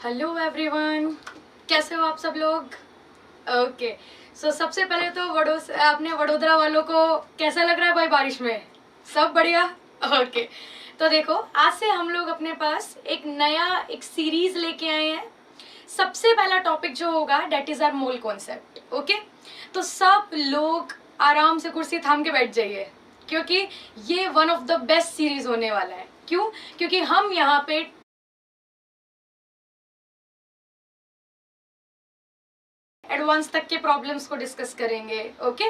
Hello everyone, कैसे हो आप सब लोग? ओके, सो सबसे पहले तो अपने वडोदरा वालों को कैसा लग रहा है भाई बारिश में? सब बढ़िया? ओके, तो देखो आज से हम लोग अपने पास एक सीरीज लेके आए हैं। सबसे पहला टॉपिक जो होगा that is our mole concept. Okay, तो सब लोग आराम से कुर्सी थाम के बैठ जाइए क्योंकि ये one of the best series होने वाला है। क्यों? क्योंकि हम यहाँ पे एडवांस तक के प्रॉब्लम्स को डिस्कस करेंगे। ओके,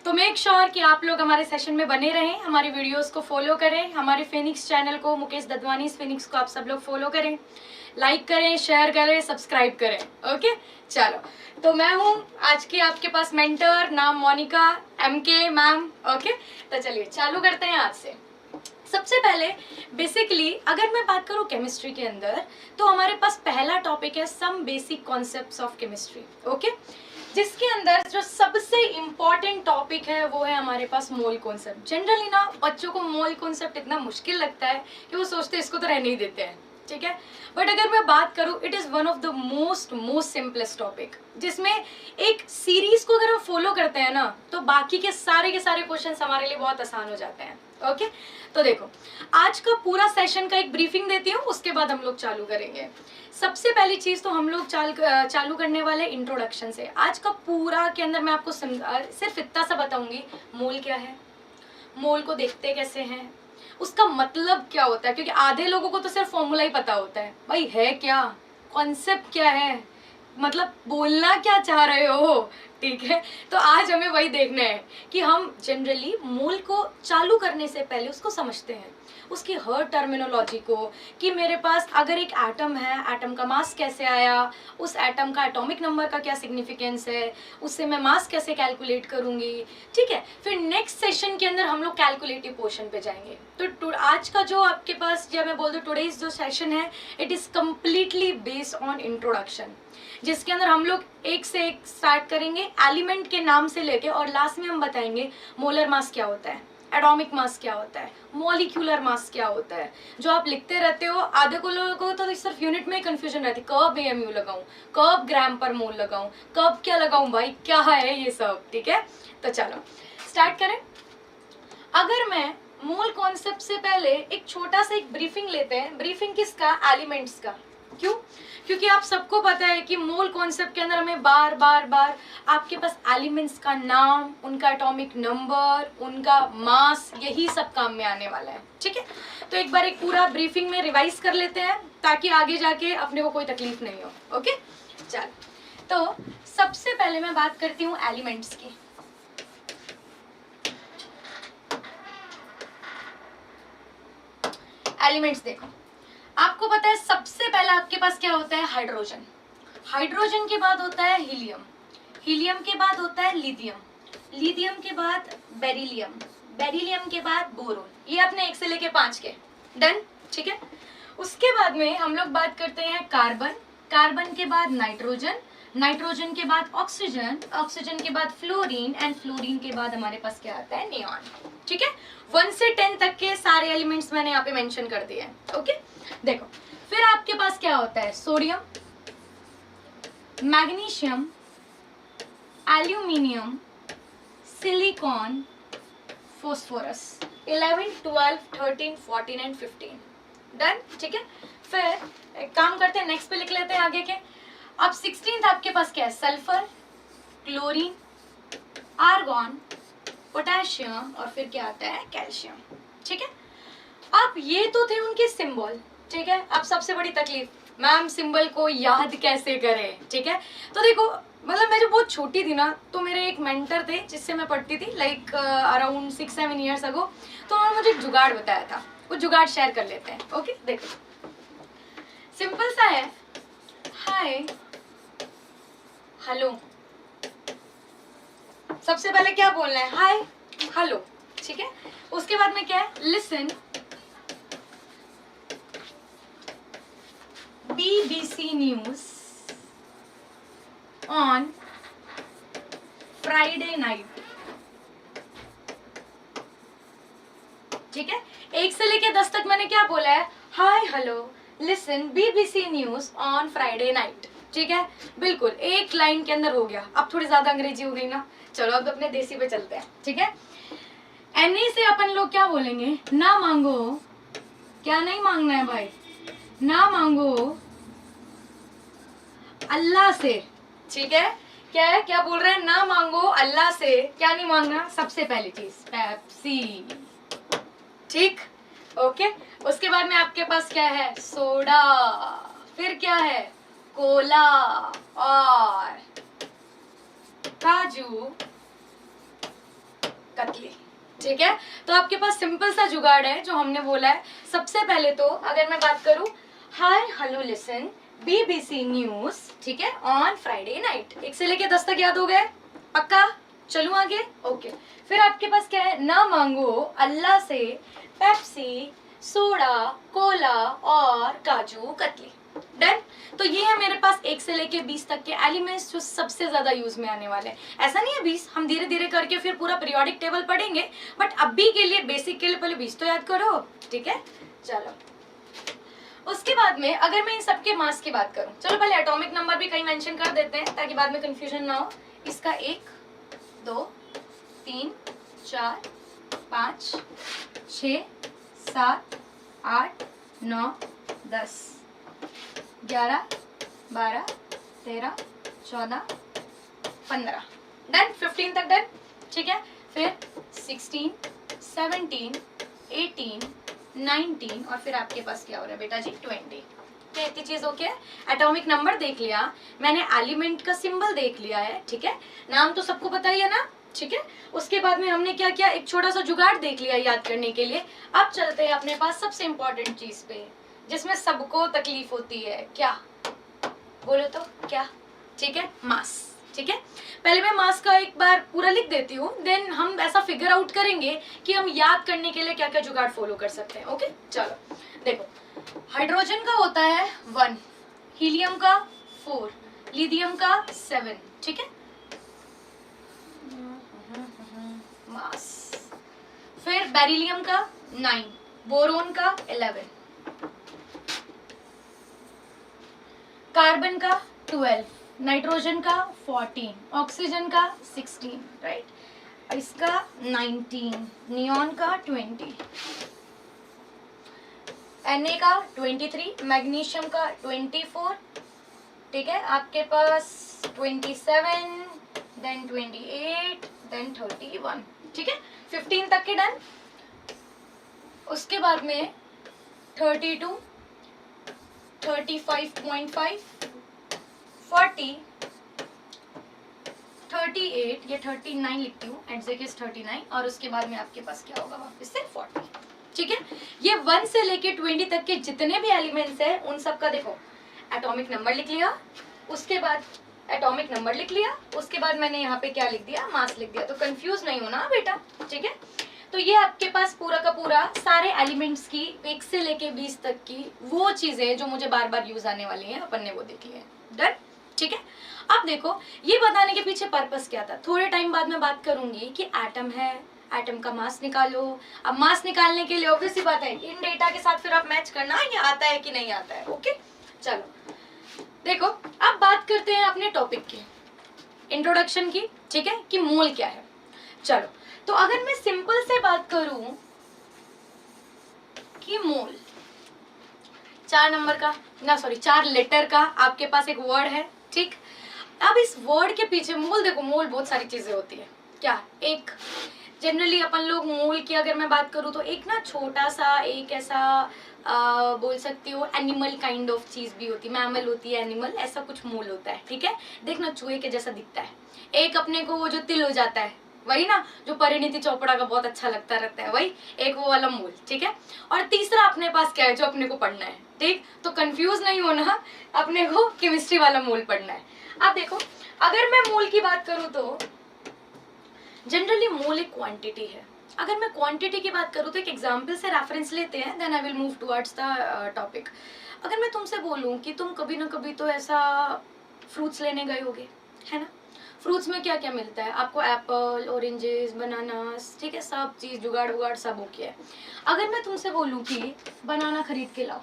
तो मेक श्योर कि आप लोग हमारे सेशन में बने रहें, हमारी वीडियोस को फॉलो करें, हमारे फिनिक्स चैनल को, मुकेश ददवानी फिनिक्स को आप सब लोग फॉलो करें, लाइक करें, शेयर करें, सब्सक्राइब करें। ओके, चलो, तो मैं हूँ आज की आपके पास मेंटर, नाम मोनिका MK मैम। ओके, तो चलिए चालू करते हैं आज से। सबसे पहले बेसिकली अगर मैं बात करूं केमिस्ट्री के अंदर, तो हमारे पास पहला टॉपिक है some basic concepts of chemistry. Okay, जिसके अंदर जो सबसे इम्पॉर्टेंट टॉपिक है वो है हमारे पास मोल कॉन्सेप्ट। जनरली ना बच्चों को मोल कॉन्सेप्ट इतना मुश्किल लगता है कि वो सोचते हैं इसको तो रहने ही देते हैं, ठीक है। बट अगर मैं बात करूं, it is one of the most simplest topic, जिसमें एक सीरीज को अगर हम फॉलो करते हैं ना तो बाकी के सारे क्वेश्चन हमारे लिए बहुत आसान हो जाते हैं। ओके, तो देखो आज का पूरा सेशन का एक ब्रीफिंग देती हूँ, उसके बाद हम लोग चालू करेंगे। सबसे पहली चीज तो हम लोग चालू करने वाले इंट्रोडक्शन से। आज का पूरा के अंदर मैं आपको सिर्फ इतना सा बताऊंगी, मोल क्या है, मोल को देखते कैसे हैं, उसका मतलब क्या होता है, क्योंकि आधे लोगों को तो सिर्फ फॉर्मूला ही पता होता है, भाई है क्या, कॉन्सेप्ट क्या है, मतलब बोलना क्या चाह रहे हो, ठीक है। तो आज हमें वही देखना है कि हम जनरली मोल को चालू करने से पहले उसको समझते हैं, उसकी हर टर्मिनोलॉजी को, कि मेरे पास अगर एक एटम है, एटम का मास कैसे आया, उस एटम का एटॉमिक नंबर का क्या सिग्निफिकेंस है, उससे मैं मास कैसे कैलकुलेट करूंगी, ठीक है। फिर नेक्स्ट सेशन के अंदर हम लोग कैलकुलेटिव पोर्शन पे जाएंगे। तो आज का जो आपके पास, जब मैं बोल दूँ टुडेज जो सेशन है, it is completely based on introduction, जिसके अंदर हम लोग एक से एक स्टार्ट करेंगे एलिमेंट के नाम से लेके, और लास्ट में हम बताएंगे मोलर मास क्या होता है, एटॉमिक मास क्या होता है, मॉलिक्यूलर मास क्या होता है। जो आप लिखते रहते हो, आधे को लोगों को तो सिर्फ यूनिट में कंफ्यूजन रहती है, कब AMU लगाऊं, कब ग्राम पर मोल लगाऊं, कब क्या लगाऊं, भाई क्या है ये सब, ठीक है। तो चलो स्टार्ट करें। अगर मैं मोल कॉन्सेप्ट से पहले एक छोटा सा एक ब्रीफिंग लेते हैं। ब्रीफिंग किसका? एलिमेंट्स का। क्यों? क्योंकि आप सबको पता है कि मोल कॉन्सेप्ट के अंदर हमें बार बार आपके पास एलिमेंट्स का नाम, उनका एटॉमिक नंबर, उनका मास, यही सब काम में आने वाला है, ठीक है। तो एक बार एक पूरा ब्रीफिंग में रिवाइज कर लेते हैं ताकि आगे जाके अपने को कोई तकलीफ नहीं हो। ओके, चल, तो सबसे पहले मैं बात करती हूँ एलिमेंट्स की। एलिमेंट्स देखो, आपको पता है सबसे पहला आपके पास क्या होता है? हाइड्रोजन। हाइड्रोजन के बाद होता है हीलियम, हीलियम के बाद होता है लिथियम, लिथियम के बाद बेरिलियम, बेरिलियम के बाद बोरोन। ये अपने 1 से लेके 5 के डन, ठीक है। उसके बाद में हम लोग बात करते हैं कार्बन, कार्बन के बाद नाइट्रोजन, नाइट्रोजन के बाद ऑक्सीजन, ऑक्सीजन के बाद फ्लोरीन, एंड फ्लोरीन के बाद हमारे पास क्या आता है? नियॉन, ठीक है। 1 से 10 तक के सारे एलिमेंट्स मैंने यहाँ पे मेंशन कर दिए हैं। ओके, देखो फिर आपके पास क्या होता है? Sodium, magnesium, aluminium, silicon, phosphorus. 11, 12, 13, 14 and 15 done, ठीक है। फिर एक काम करते हैं, नेक्स्ट पे लिख लेते हैं आगे के। अब 16th आपके पास क्या है? सल्फर, क्लोरीन, आर्गॉन, पोटेशियम, और फिर क्या आता है? कैल्शियम, ठीक है। अब ये तो थे उनके सिंबल, ठीक है। अब सबसे बड़ी तकलीफ, मैम सिंबल को याद कैसे करें, ठीक है। तो देखो, मतलब मैं जब बहुत छोटी थी ना, तो मेरे एक मेंटर थे जिससे मैं पढ़ती थी, लाइक अराउंड 6-7 ईयर्स अगो। तो उन्होंने मुझे एक जुगाड़ बताया था, वो जुगाड़ शेयर कर लेते हैं। ओके, देखो सिंपल सा है, हाय हेलो। सबसे पहले क्या बोलना है? हाय हेलो, ठीक है। उसके बाद में क्या है? Listen, BBC news on Friday night, ठीक है। 1 से लेके 10 तक मैंने क्या बोला है? Hi hello, listen BBC news on Friday night. ठीक है, बिल्कुल एक लाइन के अंदर हो गया। अब थोड़ी ज्यादा अंग्रेजी हो गई ना, चलो अब अपने देसी पे चलते हैं। ठीक है, एनी से अपन लोग क्या बोलेंगे, ना मांगो, क्या नहीं मांगना है भाई, ना मांगो अल्लाह से। ठीक है, क्या है, क्या बोल रहे हैं, ना मांगो अल्लाह से, क्या नहीं मांगना, सबसे पहली चीज पेप्सी। ठीक, ओके। उसके बाद में आपके पास क्या है, सोडा, फिर क्या है, कोला और काजू कतली। ठीक है, तो आपके पास सिंपल सा जुगाड़ है जो हमने बोला है। सबसे पहले तो अगर मैं बात करूं, hi hello listen BBC news, ठीक है, ऑन फ्राइडे नाइट। 1 से लेके 10 तक याद हो गए, पक्का? चलूं आगे, ओके। फिर आपके पास क्या है, ना मांगो अल्लाह से पेप्सी, सोडा, कोला और काजू कतली। डन। तो ये है मेरे पास 1 से लेके 20 तक के एलिमेंट्स जो सबसे ज्यादा यूज में आने वाले हैं। ऐसा नहीं है 20, हम धीरे धीरे करके फिर पूरा पीरियोडिक टेबल पढ़ेंगे, बट अभी के लिए बेसिक के लिए पहले 20 तो याद करो। ठीक है, चलो। उसके बाद में अगर मैं इन सबके मास की बात करूं, चलो पहले एटॉमिक नंबर भी कहीं मेंशन कर देते हैं ताकि बाद में कंफ्यूजन ना हो। इसका 1 2 3 4 5 6 7 8 9 10 11 12 13 14 15 डन, 15 तक डन। ठीक है, फिर 16 17 18 19 और फिर आपके पास क्या हो रहा है बेटा जी, 20। क्या इतनी चीज ओके है? एटॉमिक नंबर देख लिया मैंने, एलिमेंट का सिंबल देख लिया है। ठीक है, नाम तो सबको पता ही है ना। ठीक है, उसके बाद में हमने क्या किया, एक छोटा सा जुगाड़ देख लिया याद करने के लिए। अब चलते हैं अपने पास सबसे इंपॉर्टेंट चीज पे जिसमें सबको तकलीफ होती है, क्या बोलो तो क्या? ठीक है, मास। ठीक है, पहले मैं मास का एक बार पूरा लिख देती हूँ, देन हम ऐसा फिगर आउट करेंगे कि हम याद करने के लिए क्या क्या जुगाड़ फॉलो कर सकते हैं। ओके, चलो देखो, हाइड्रोजन का होता है 1, हीलियम का 4, लिथियम का 7। ठीक है, मास। फिर बेरिलियम का 9, बोरोन का 11, कार्बन का 12, नाइट्रोजन का 14, ऑक्सीजन का 16, राइट, इसका 19, नियॉन का 20, Na का 23, मैग्नीशियम का 24। ठीक है, आपके पास 27, देन 28, देन 31। ठीक है, 15 तक के डन। उसके बाद में 32, 35.5, 40, 38, ये 39 लिखती हूँ, एग्जैक्ट 39, और उसके बाद में आपके पास क्या होगा वापस से 40। ठीक है, ये 1 से लेके 20 तक के जितने भी एलिमेंट्स हैं उन सब का देखो एटॉमिक नंबर लिख लिया, उसके बाद एटॉमिक नंबर लिख लिया, उसके बाद मैंने यहाँ पे क्या लिख दिया, मास लिख दिया। तो कंफ्यूज नहीं होना बेटा। ठीक है, तो ये आपके पास पूरा का पूरा सारे एलिमेंट्स की 1 से लेके 20 तक की वो चीजें जो मुझे बार बार यूज आने वाली हैं, अपन ने वो देख ली है। डन। ठीक है, अब देखो ये बताने के पीछे पर्पस क्या था, थोड़े टाइम बाद मैं बात करूंगी कि एटम है, एटम का मास निकालो। अब मास निकालने के लिए ऑब्वियस सी बात है, इन डेटा के साथ फिर आप मैच करना ये आता है कि नहीं आता है। ओके, चलो देखो अब बात करते हैं अपने टॉपिक की, इंट्रोडक्शन की। ठीक है, कि मोल क्या है। चलो, तो अगर मैं सिंपल से बात करूं कि मोल 4 नंबर का ना, सॉरी 4 लेटर का आपके पास एक वर्ड है। ठीक, अब इस वर्ड के पीछे मोल, देखो मोल बहुत सारी चीजें होती है। क्या, एक जनरली अपन लोग मोल की अगर मैं बात करूँ तो एक ना छोटा सा एक ऐसा बोल सकती हो एनिमल काइंड ऑफ चीज भी होती है, मैमल होती है, एनिमल, ऐसा कुछ मोल होता है। ठीक है, देखना चूहे के जैसा दिखता है। एक अपने को वो जो तिल हो जाता है वही ना, जो परिणीति चोपड़ा का बहुत अच्छा लगता रहता है, वही एक वो वाला मोल। ठीक है, और तीसरा अपने पास क्या है जो अपने को पढ़ना है। ठीक, तो कंफ्यूज नहीं होना, अपने को केमिस्ट्री वाला मोल पढ़ना है। अब देखो अगर मैं मोल की बात करूँ तो जनरली मोल एक क्वांटिटी है। अगर मैं क्वांटिटी की बात करूँ तो एक एग्जांपल से रेफरेंस लेते हैं, then I will move towards the topic. अगर मैं तुमसे बोलूँ कि तुम कभी ना कभी तो ऐसा फ्रूट्स लेने गए होगे, है ना, फ्रूट्स में क्या क्या मिलता है आपको, एप्पल, ऑरेंजेस, बनानास, ठीक है, सब चीज़ जुगाड़ उगाड़ सब ओके है। अगर मैं तुमसे बोलूँ कि बनाना खरीद के लाओ,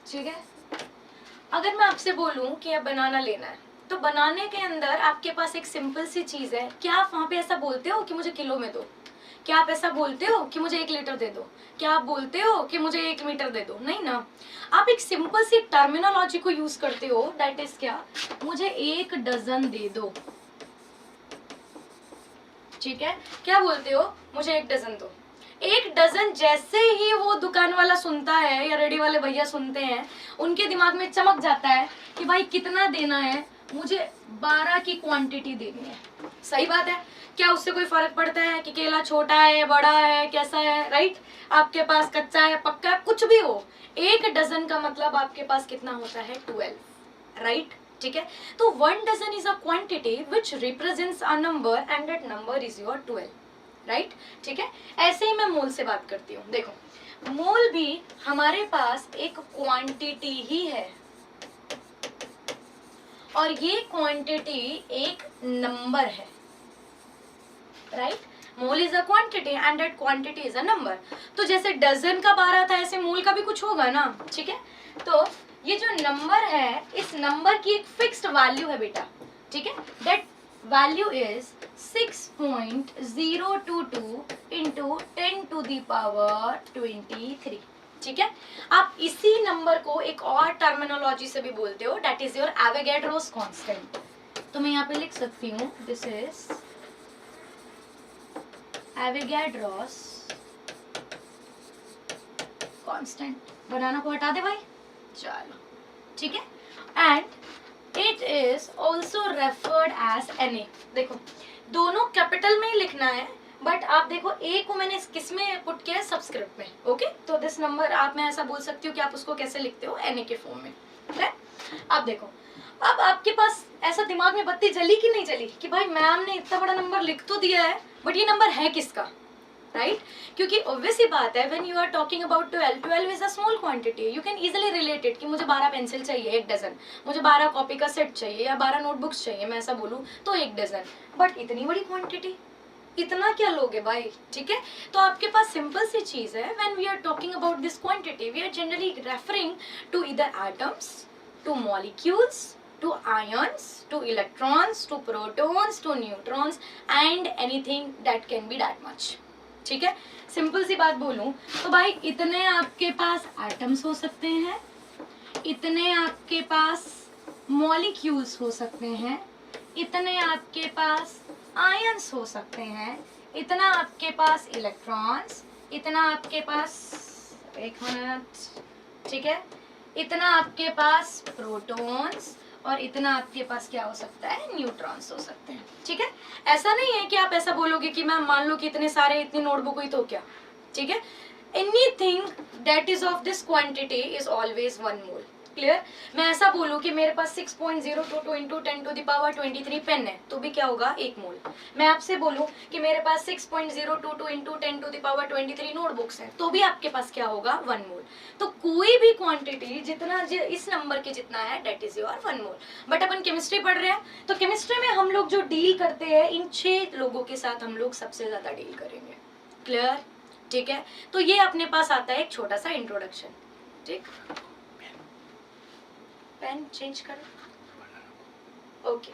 ठीक है। अगर मैं आपसे बोलूं कि अब बनाना लेना है, तो बनाने के अंदर आपके पास एक सिंपल सी चीज है। क्या आप वहां पे ऐसा बोलते हो कि मुझे किलो में दो? क्या आप ऐसा बोलते हो कि मुझे 1 लीटर दे दो? क्या आप बोलते हो कि मुझे 1 मीटर दे दो? नहीं ना। आप एक सिंपल सी टर्मिनोलॉजी को यूज करते हो, दैट इज क्या, मुझे 1 डजन दे दो। ठीक है, क्या बोलते हो, मुझे 1 डजन दो। 1 डजन जैसे ही वो दुकान वाला सुनता है या रेडी वाले भैया सुनते हैं, उनके दिमाग में चमक जाता है कि भाई कितना देना है, मुझे 12 की क्वांटिटी देनी है। सही बात है। क्या उससे कोई फर्क पड़ता है कि केला छोटा है, बड़ा है, कैसा है, राइट? आपके पास कच्चा है, पक्का है, कुछ भी हो, 1 डजन का मतलब आपके पास कितना होता है, 12, राइट? ठीक है, तो 1 dozen is a quantity which represents a number and that number is your 12, right? ठीक है, ऐसे ही मैं मोल से बात करती हूँ। देखो, मोल भी हमारे पास एक क्वांटिटी ही है, और ये क्वांटिटी एक नंबर है, right? Mole is a quantity and that quantity is a number. तो जैसे डजन का 12 था, ऐसे मोल का भी कुछ होगा ना। ठीक है, तो ये जो नंबर है, इस नंबर की एक फिक्स्ड वैल्यू है बेटा। ठीक है, that value is 6.022 into 10 to the power 23। ठीक है, आप इसी नंबर को एक और टर्मिनोलॉजी से भी बोलते हो, that is your Avogadro's constant. तो मैं यहाँ पे लिख सकती हूँ, this is Avogadro's constant. Banana को हटा दे भाई, चलो। ठीक है, and it is also referred as Na। देखो, दोनों कैपिटल में ही लिखना है, बट आप देखो ए को मैंने किस में पुट किया है, सबस्क्रिप्ट में। ओके, तो दिस नंबर आप, मैं ऐसा बोल सकती हूँ कि आप उसको कैसे लिखते हो, Na के फॉर्म में। ठीक है, अब देखो, अब आपके पास ऐसा दिमाग में बत्ती जली कि नहीं जली कि भाई मैम ने इतना बड़ा नंबर लिख तो दिया है, बट ये नंबर है किसका, राइट? क्योंकि ऑब्वियस ही बात है, when you are talking about 12 is a small quantity, you can easily relate it कि मुझे 12 पेंसिल चाहिए 1 डजन, मुझे 12 कॉपी का सेट चाहिए या 12 नोटबुक्स चाहिए, मैं ऐसा बोलूँ तो 1 डजन। बट इतनी बड़ी क्वांटिटी, इतना क्या लोगे भाई? ठीक है, तो आपके पास सिंपल सी चीज है, when we are talking about this quantity, we are generally referring to either atoms, to molecules, to ions, to electrons, to protons, to neutrons and anything that can be that much। ठीक है, simple सी बात बोलूं तो भाई इतने आपके पास atoms हो सकते हैं, इतने आपके पास मॉलिक्यूल्स हो सकते हैं, इतने आपके पास आयंस हो सकते हैं, इतना आपके पास इलेक्ट्रॉन्स, इतना आपके पास, एक मिनट, ठीक है, इतना आपके पास प्रोटॉन्स, और इतना आपके पास क्या हो सकता है, न्यूट्रॉन्स हो सकते हैं। ठीक है, ऐसा नहीं है कि आप ऐसा बोलोगे कि मैं मान लो कि इतने सारे, इतनी नोटबुक हुई तो क्या। ठीक है, anything that is of this quantity is always 1 mole. Clear? मैं ऐसा बोलूं कि मेरे पास 6.022 into 10 to the power 23 pen है, तो भी क्या होगा, 1 मोल। मैं आपसे बोलूं कि मेरे पास 6.022 into 10 to the power 23 notebooks हैं, तो भी आपके पास क्या होगा, 1 मोल। तो कोई भी क्वांटिटी जितना इस नंबर के जितना है, that is your 1 mole. But upon chemistry पढ़ रहे हैं, तो केमिस्ट्री में हम लोग जो डील करते हैं, इन 6 लोगों के साथ हम लोग सबसे ज्यादा डील करेंगे। क्लियर? ठीक है, तो ये अपने पास आता है एक छोटा सा इंट्रोडक्शन। ठीक, पेन चेंज करो। ओके,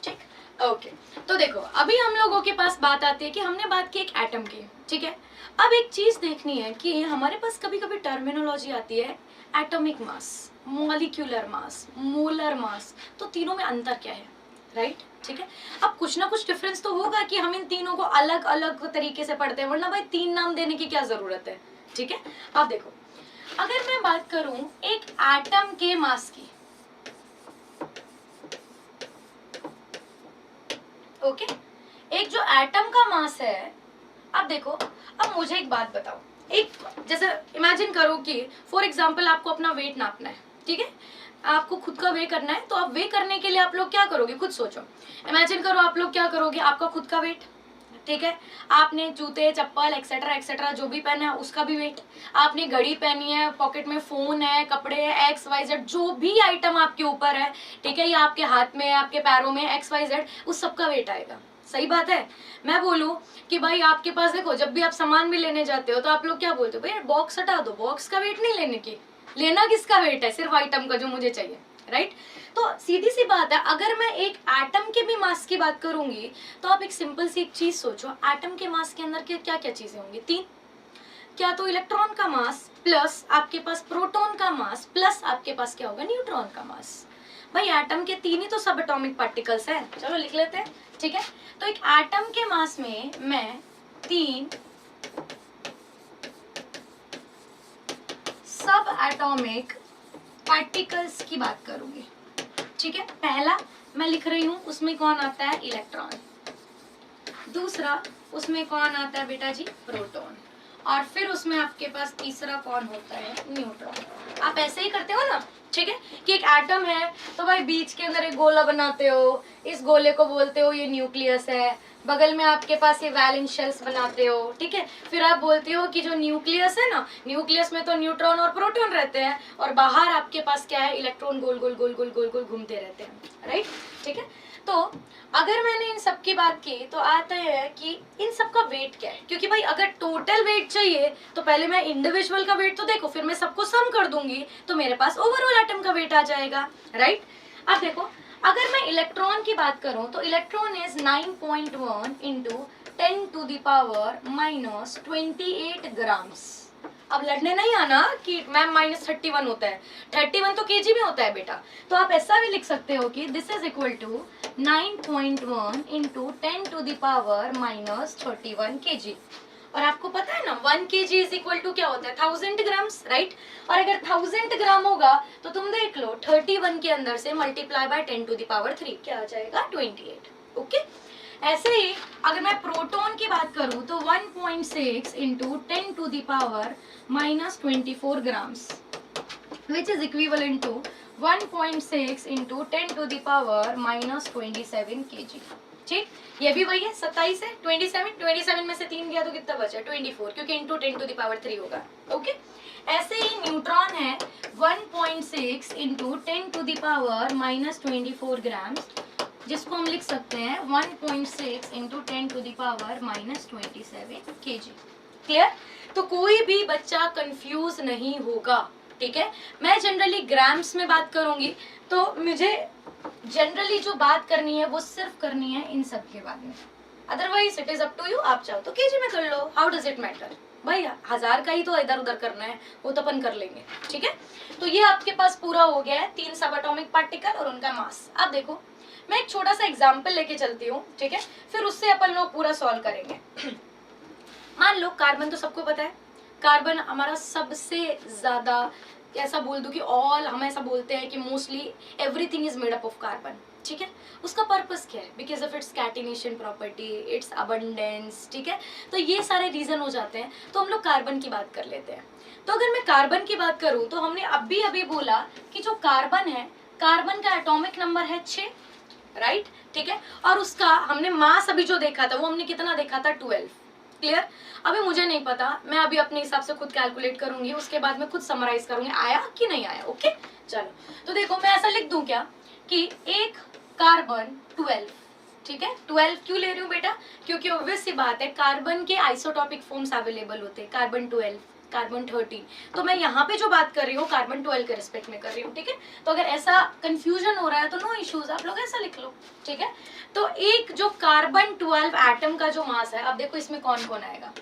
ठीक, ओके। तो देखो, अभी हम लोगों के पास बात आती है कि हमने बात की एक एटम की। ठीक है, अब एक चीज देखनी है कि हमारे पास कभी कभी टर्मिनोलॉजी आती है atomic mass, molecular mass, molar mass, तो तीनों में अंतर क्या है, राइट? ठीक है, अब कुछ ना कुछ डिफरेंस तो होगा कि हम इन तीनों को अलग अलग तरीके से पढ़ते हैं, वरना भाई 3 नाम देने की क्या जरूरत है। ठीक है, अब देखो, अगर मैं बात करूं एक एटम के मास की, ओके, एक जो एटम का मास है, अब देखो, अब मुझे एक बात बताओ, एक जैसे इमेजिन करो कि फॉर एग्जांपल आपको अपना वेट नापना है। ठीक है, आपको खुद का वे करना है, तो आप वे करने के लिए आप लोग क्या करोगे, खुद सोचो। इमेजिन करो आप लोग क्या करोगे, आपका खुद का वेट, ठीक है, आपने जूते, चप्पल, एक्सेट्रा एक्सेट्रा जो भी पहना है उसका भी वेट, आपने घड़ी पहनी है, पॉकेट में फोन है, कपड़े है, XYZ जो भी आइटम आपके ऊपर है, ठीक है, या आपके हाथ में है, आपके पैरों में XYZ, उस सबका वेट आएगा। सही बात है। मैं बोलूं कि भाई आपके पास देखो, जब भी आप सामान भी लेने जाते हो तो आप लोग क्या बोलते हो, भाई बॉक्स हटा दो, बॉक्स का वेट नहीं लेने की, लेना किसका वेट है, सिर्फ आइटम का जो मुझे चाहिए, राइट। तो सीधी सी बात है, अगर मैं एक एटम के भी मास की बात करूंगी तो आप एक सिंपल सी एक चीज सोचो, एटम के मास के अंदर क्या क्या चीजें होंगी, 3, क्या तो इलेक्ट्रॉन का मास प्लस आपके पास प्रोटॉन का मास प्लस आपके पास क्या होगा, न्यूट्रॉन का मास। भाई एटम के 3 ही तो सब एटॉमिक पार्टिकल्स हैं, चलो लिख लेते हैं, ठीक है। तो एक एटम के मास में मैं 3 सब एटॉमिक पार्टिकल्स की बात करूंगी, ठीक है। पहला मैं लिख रही हूं, उसमें कौन आता है, इलेक्ट्रॉन। दूसरा उसमें कौन आता है बेटा जी, प्रोटॉन। और फिर उसमें आपके पास तीसरा कौन होता है, न्यूट्रॉन। आप ऐसे ही करते हो ना, ठीक है, कि एक एटम है तो भाई बीच के अंदर एक गोला बनाते हो, इस गोले को बोलते हो ये न्यूक्लियस है, बगल में आपके पास ये वैलेंस शेल्स बनाते हो, ठीक है। फिर आप बोलते हो कि जो न्यूक्लियस है ना, न्यूक्लियस में तो न्यूट्रॉन और प्रोटॉन रहते हैं और बाहर आपके पास क्या है, इलेक्ट्रॉन गोल गोल गोल गोल गोल गोल घूमते रहते हैं, राइट, ठीक है। तो अगर मैंने इन सब की बात की तो आता है कि इन सब का वेट क्या है, क्योंकि भाई अगर टोटल वेट चाहिए तो पहले मैं इंडिविजुअल का वेट तो देखो, फिर मैं सबको सम कर दूंगी तो मेरे पास ओवरऑल एटम का वेट आ जाएगा, राइट। अब देखो, अगर मैं इलेक्ट्रॉन की बात करूं तो इलेक्ट्रॉन इज 9.1 इंटू 10⁻⁻² 28 ग्राम्स। अब लड़ने नहीं आना कि मैम -31 होता है, 31 तो केजी में होता है बेटा। तो आप ऐसा भी लिख सकते हो कि this is equal to 9.1 into 10⁻31 KG. और आपको पता है ना 1 केजी इज इक्वल टू क्या होता है, 1000 ग्राम्स, राइट। और अगर 1000 ग्राम होगा तो तुम देख लो 31 के अंदर से मल्टीप्लाई बाय 10⁻³ क्या आ जाएगा, 28, ओके। ऐसे ही अगर मैं प्रोटॉन की बात करूं तो 1.6 into 10⁻⁻24 grams which is equivalent to 1.6 into 10⁻⁻27 KG, ठीक। ये भी वही है, 27 है, 27 में से 3 गया तो कितना बचा, 24, क्योंकि इंटू 10⁻³ होगा, ओके। ऐसे ही न्यूट्रॉन है 1.6 इंटू 10⁻⁻24 ग्राम्स, जिसको हम लिख सकते हैं 1.6 इंटू 10⁻⁻27 केजी। क्लियर। तो कोई भी बच्चा कंफ्यूज नहीं होगा, ठीक है। मैं जनरली ग्राम्स में बात करूंगी तो मुझे जनरली जो बात करनी है वो सिर्फ करनी है इन सब के बारे में, otherwise it is up to you, आप चाहो तो केजी में कर लो, हाउ डज इट मैटर भाई, 1000 का ही तो इधर उधर करना है, वो तो अपन कर लेंगे, ठीक है। तो ये आपके पास पूरा हो गया है 3 सब एटॉमिक पार्टिकल और उनका मास। अब देखो मैं एक छोटा सा एग्जाम्पल लेके चलती हूँ, ठीक है, फिर उससे अपन लोग पूरा सॉल्व करेंगे। मान लो कार्बन तो सबको पता है, कार्बन हमारा सबसे ज्यादा, ऐसा बोल दूं कि ऑल, हम ऐसा बोलते हैं कि mostly everything is made up of carbon, ठीक है। उसका पर्पस क्या है, because of its catenation property, it's abundance, ठीक है। तो ये सारे रीजन हो जाते हैं, तो हम लोग कार्बन की बात कर लेते हैं। तो अगर मैं कार्बन की बात करूं तो हमने अभी बोला कि जो कार्बन है, कार्बन का एटॉमिक नंबर है 6, राइट, ठीक है। और उसका हमने मास अभी जो देखा था वो हमने कितना देखा था, 12, क्लियर। अभी मुझे नहीं पता, मैं अभी अपने हिसाब से खुद कैलकुलेट करूंगी, उसके बाद मैं खुद समराइज करूंगी आया कि नहीं आया, ओके। चलो तो देखो मैं ऐसा लिख दूं क्या कि एक कार्बन 12, ठीक है। 12 क्यों ले रही हूँ बेटा, क्योंकि ऑब्वियस सी बात है कार्बन के आइसोटॉपिक फॉर्म्स अवेलेबल होते हैं, कार्बन 12, कार्बन 13, तो मैं यहाँ पे जो बात कर रही हूँ कार्बन 12 के रिस्पेक्ट में कर रही हूँ, ठीक है। तो अगर ऐसा कंफ्यूजन हो रहा है तो नो इश्यूज, आप लोग ऐसा लिख लो, ठीक है। तो एक जो कार्बन 12 एटम का जो मास है, अब देखो इसमें कौन कौन आएगा,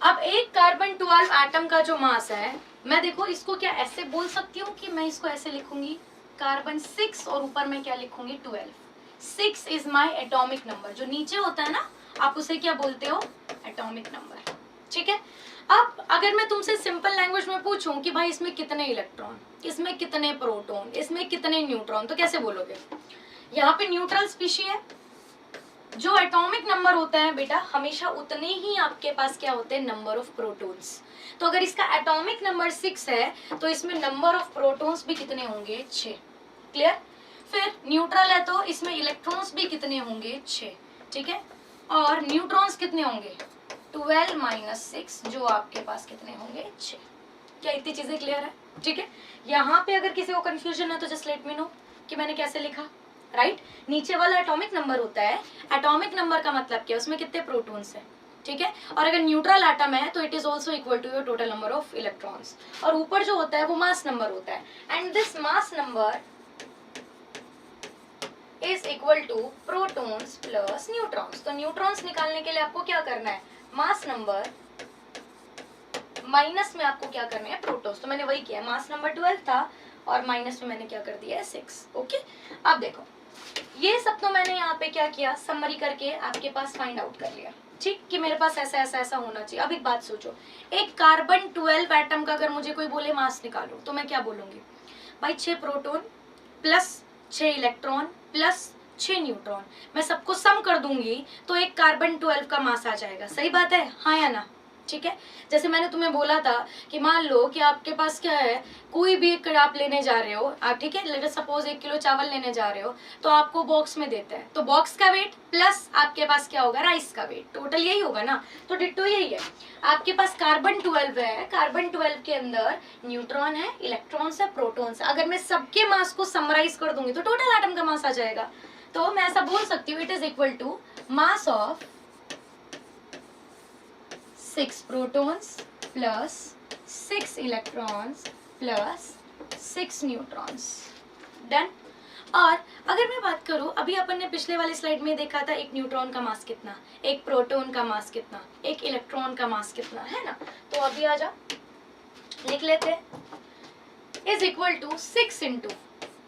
अब एक कार्बन 12 एटम का जो मास है, मैं देखो इसको क्या ऐसे बोल सकती हूँ कि मैं इसको ऐसे लिखूंगी कार्बन 6 और ऊपर में क्या लिखूंगी 12, 6 इज माई एटॉमिक नंबर, जो नीचे होता है ना आप उसे क्या बोलते हो, एटॉमिक नंबर, ठीक है। अब अगर मैं तुमसे सिंपल लैंग्वेज में पूछूं कि भाई इसमें कितने इलेक्ट्रॉन, इसमें कितने प्रोटॉन, इसमें कितने न्यूट्रॉन, तो कैसे बोलोगे। यहाँ पे न्यूट्रल स्पीशी है, जो एटॉमिक नंबर होता है बेटा हमेशा उतने ही आपके पास क्या होते हैं, नंबर ऑफ प्रोटॉन्स। तो अगर इसका एटॉमिक नंबर 6 है तो इसमें नंबर ऑफ प्रोटॉन्स भी कितने होंगे, 6, क्लियर। फिर न्यूट्रल है तो इसमें इलेक्ट्रॉन्स भी कितने होंगे, 6, ठीक है। और न्यूट्रॉन्स कितने होंगे, 12 - 6, जो आपके पास कितने होंगे, 6, क्या इतनी चीजें क्लियर है? ठीक है, यहाँ पे अगर किसी को कंफ्यूजन है तो जस्ट लेट मी नो कि मैंने कैसे लिखा, राइट? नीचे वाला एटॉमिक नंबर होता है, एटॉमिक नंबर का मतलब क्या है, उसमें कितने प्रोटॉन्स हैं, ठीक है? और अगर न्यूट्रल एटम है तो it is also equal to your total number of electrons, और ऊपर जो होता है वो मास नंबर होता है, and this mass number is equal to protons plus neutrons. तो न्यूट्रॉन्स निकालने के लिए आपको क्या करना है, मास नंबर माइनस में आपको क्या करना है, प्रोटॉन्स। तो मैंने वही किया, मास नंबर 12 था और माइनस में मैंने क्या कर दिया है 6। ओके, अब देखो ये सब तो मैंने यहाँ पे क्या किया, समरी करके आपके पास फाइंड आउट कर लिया, ठीक, कि मेरे पास ऐसा ऐसा ऐसा होना चाहिए। अब एक बात सोचो, एक कार्बन 12 एटम का अगर मुझे कोई बोले मास निकालो तो मैं क्या बोलूंगी, भाई 6 proton plus 6 electron plus 6 neutron, मैं सबको सम कर दूंगी तो एक कार्बन 12 का मास आ जाएगा। सही बात है, हाँ या ना? ठीक है, जैसे मैंने तुम्हें बोला था कि मान लो कि आपके पास क्या है, कोई भी एक आप लेने जा रहे हो आप, ठीक है, लेट अस सपोज 1 किलो चावल लेने जा रहे हो तो आपको बॉक्स में देता है, तो बॉक्स का वेट प्लस आपके पास क्या होगा, राइस का वेट, टोटल यही होगा ना। तो डिट्टो यही है, आपके पास कार्बन 12 है, कार्बन 12 के अंदर न्यूट्रॉन है, इलेक्ट्रॉन्स है, प्रोटॉन्स है। अगर मैं सबके मास को समराइज कर दूंगी तो टोटल एटम का मास आ जाएगा। तो मैं ऐसा बोल सकती हूँ, it is equal to mass of 6 protons plus 6 electrons plus 6 neutrons। Done. और अगर मैं बात करूं, अभी अपन ने पिछले वाले स्लाइड में देखा था एक न्यूट्रॉन का मास कितना, एक प्रोटॉन का मास कितना, एक इलेक्ट्रॉन का मास कितना है ना। तो अभी आ जा लिख लेते हैं, इज इक्वल टू 6 इंटू